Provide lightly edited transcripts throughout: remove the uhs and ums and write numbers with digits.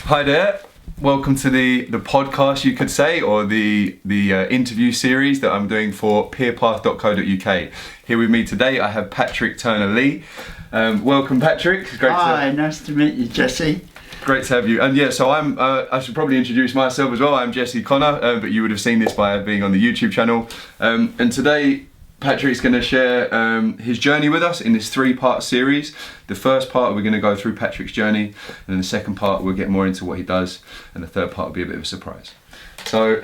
Hi there. Welcome to the podcast, you could say, or the interview series that I'm doing for peerpath.co.uk. Here with me today, I have Patrick Turner-Lee. Welcome, Patrick. Hi, nice to meet you, Jesse. Great to have you. And yeah, so I should probably introduce myself as well. I'm Jesse Connor, but you would have seen this by being on the YouTube channel. And today, Patrick's going to share his journey with us in this 3-part series. The first part, we're going to go through Patrick's journey, and then the second part, we'll get more into what he does, and the third part will be a bit of a surprise. So,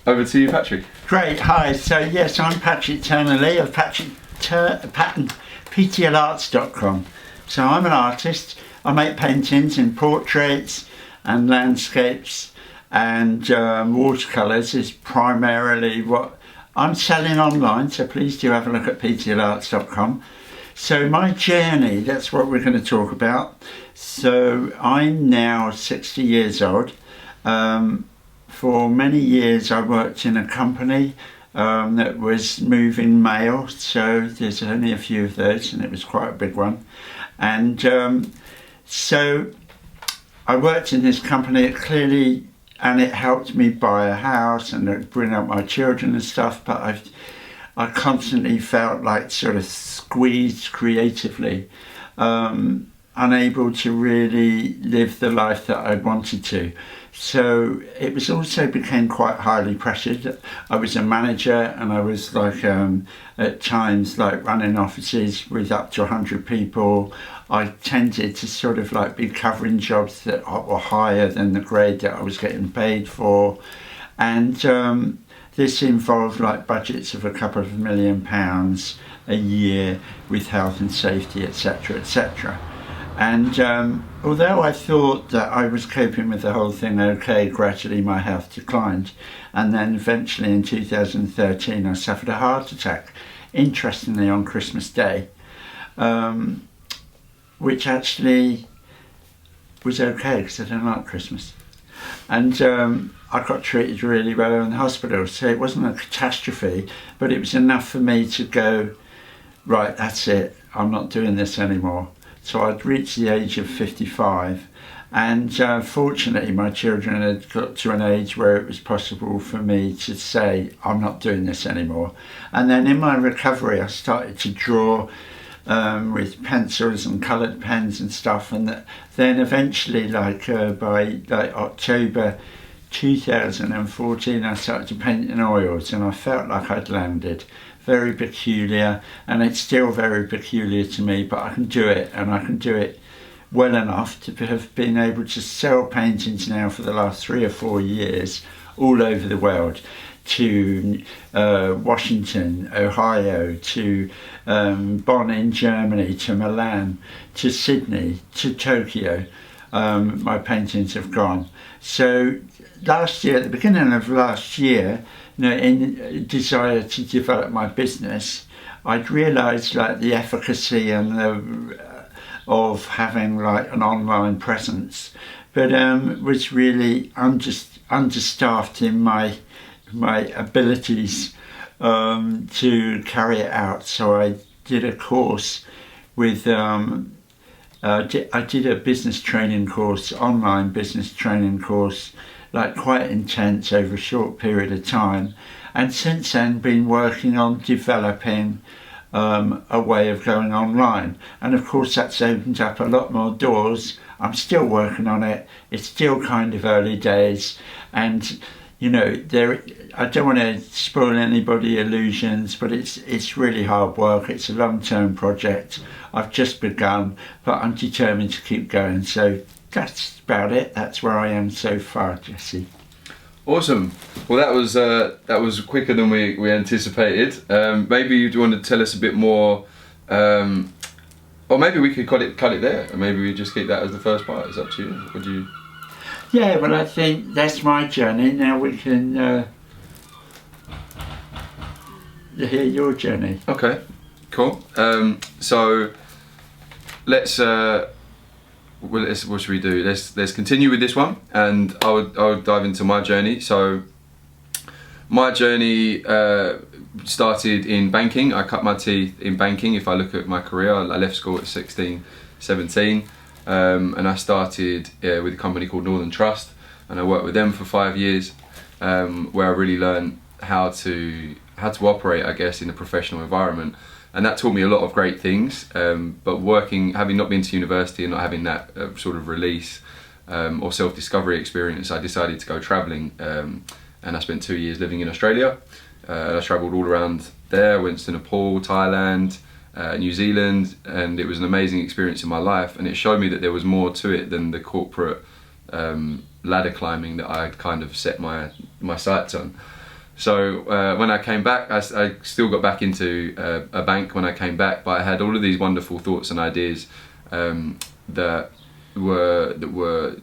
over to you, Patrick. Great, hi. So yes, I'm Patrick Turner-Lee of PTLarts.com. So I'm an artist. I make paintings in portraits and landscapes, and watercolours is primarily what I'm selling online, so please do have a look at PTLarts.com. So my journey, that's what we're going to talk about. So I'm now 60 years old. For many years I worked in a company that was moving mail, so there's only a few of those, and it was quite a big one. And so I worked in this company, and it helped me buy a house and bring up my children and stuff, but I constantly felt like sort of squeezed creatively, unable to really live the life that I wanted to. So it was also became quite highly pressured. I was a manager, and I was like at times like running offices with up to 100 people. I tended to sort of like be covering jobs that were higher than the grade that I was getting paid for, and this involved like budgets of a couple of £1 million a year with health and safety, etc., etc. And although I thought that I was coping with the whole thing okay, gradually my health declined, and then eventually in 2013 I suffered a heart attack, interestingly on Christmas Day, which actually was okay because I don't like Christmas. And I got treated really well in the hospital, so it wasn't a catastrophe, but it was enough for me to go, right, that's it, I'm not doing this anymore. So I'd reached the age of 55, and fortunately my children had got to an age where it was possible for me to say, I'm not doing this anymore. And then in my recovery I started to draw with pencils and coloured pens and stuff, and then eventually by October 2014 I started to paint in oils, and I felt like I'd landed. Very peculiar, and it's still very peculiar to me, but I can do it, and I can do it well enough to have been able to sell paintings now for the last 3 or 4 years all over the world, to Washington, Ohio, to Bonn in Germany, to Milan, to Sydney, to Tokyo. My paintings have gone. So last year, at the beginning of last year, in desire to develop my business, I'd realised like the efficacy and of having like an online presence, but was really understaffed in my abilities to carry it out. So I did a course with I did a business training course, online business training course, like quite intense over a short period of time, and since then been working on developing a way of going online, and of course that's opened up a lot more doors. I'm still working on it, it's still kind of early days, and you know, I don't want to spoil anybody illusions, but it's really hard work. It's a long-term project. I've just begun, but I'm determined to keep going. So that's about it. That's where I am so far, Jesse. Awesome. Well, that was quicker than we anticipated. Maybe you'd want to tell us a bit more, or maybe we could cut it there, and maybe we just keep that as the first part. It's up to you. Would you? Yeah, well, I think that's my journey. Now we can hear your journey. Okay, cool. So let's what should we do? Let's continue with this one, and I would dive into my journey. So my journey started in banking. I cut my teeth in banking. If I look at my career, I left school at 16, 17. and I started with a company called Northern Trust, and I worked with them for 5 years, where I really learned how to operate, I guess, in a professional environment. And that taught me a lot of great things, but having not been to university and not having that sort of release or self-discovery experience, I decided to go travelling, and I spent 2 years living in Australia. I travelled all around there, went to Nepal, Thailand, New Zealand, and it was an amazing experience in my life, and it showed me that there was more to it than the corporate ladder climbing that I kind of set my sights on. So when I came back, I still got back into a bank when I came back, but I had all of these wonderful thoughts and ideas that were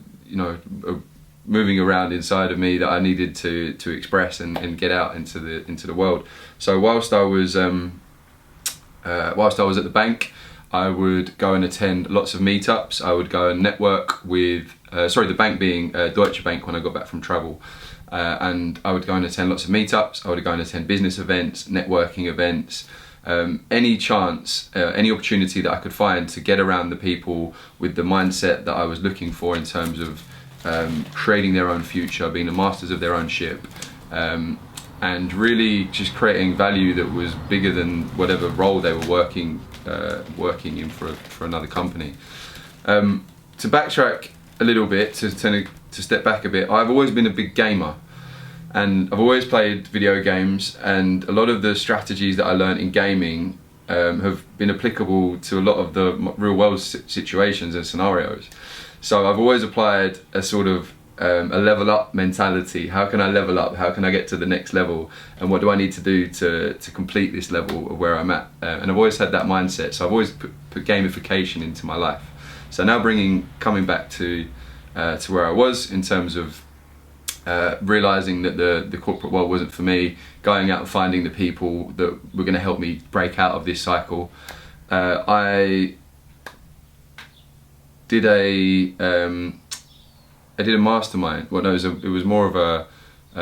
moving around inside of me that I needed to express and get out into the world. So whilst I was at the bank, I would go and attend lots of meetups. I would go and network with the bank being Deutsche Bank when I got back from travel. And I would go and attend lots of meetups. I would go and attend business events, networking events, any chance, any opportunity that I could find to get around the people with the mindset that I was looking for in terms of creating their own future, being the masters of their own ship, and really just creating value that was bigger than whatever role they were working in for another company. To backtrack a little bit, to step back a bit, I've always been a big gamer. And I've always played video games, and a lot of the strategies that I learned in gaming have been applicable to a lot of the real world situations and scenarios. So I've always applied a sort of a level up mentality. How can I level up? How can I get to the next level? And what do I need to do to complete this level of where I'm at? And I've always had that mindset. So I've always put gamification into my life. So now coming back to where I was in terms of realizing that the corporate world wasn't for me, going out and finding the people that were going to help me break out of this cycle. I did a mastermind. Well, no, it was more of a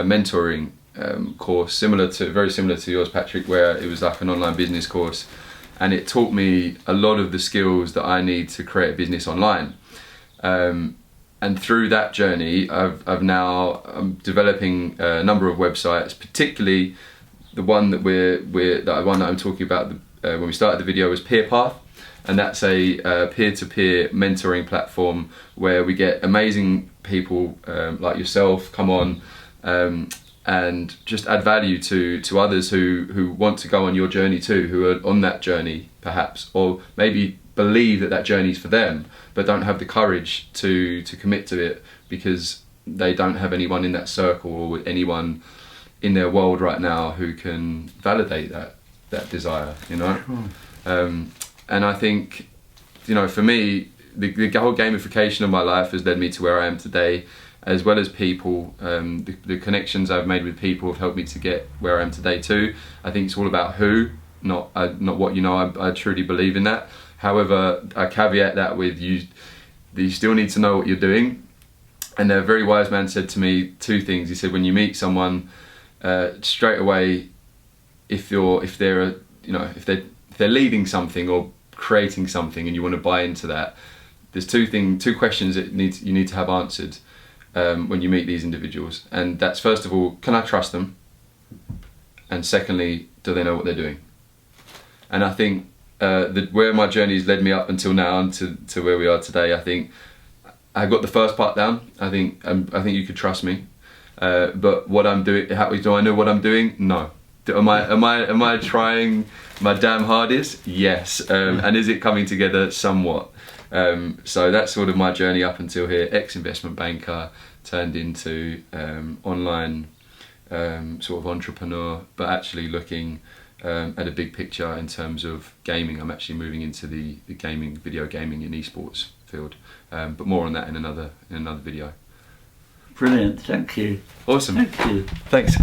mentoring course, very similar to yours, Patrick, where it was like an online business course, and it taught me a lot of the skills that I need to create a business online. And through that journey, I'm developing a number of websites, particularly the one that I'm talking about when we started the video was PeerPath, and that's a peer-to-peer mentoring platform where we get amazing people like yourself come on and just add value to others who want to go on your journey too, who are on that journey perhaps, or maybe believe that journey's for them, but don't have the courage to commit to it because they don't have anyone in that circle or anyone in their world right now who can validate that desire, Sure. And I think, for me, the whole gamification of my life has led me to where I am today, as well as people. The connections I've made with people have helped me to get where I am today too. I think it's all about who, not what. I truly believe in that. However, I caveat that with you still need to know what you're doing. And a very wise man said to me 2 things. He said, when you meet someone, straight away, if they're leading something or creating something and you want to buy into that, there's 2 questions that you need to have answered when you meet these individuals. And that's, first of all, can I trust them? And secondly, do they know what they're doing? And I think where my journey has led me up until now and to where we are today, I think I got the first part down. I think you could trust me. But what I'm doing, do I know what I'm doing? No. Am I trying my damn hardest? Yes. And is it coming together somewhat? So that's sort of my journey up until here. Ex-investment banker turned into online sort of entrepreneur, but actually looking at a big picture in terms of gaming. I'm actually moving into the gaming, video gaming and esports field, but more on that in another video. Brilliant, thank you. Awesome. Thank you. Thanks.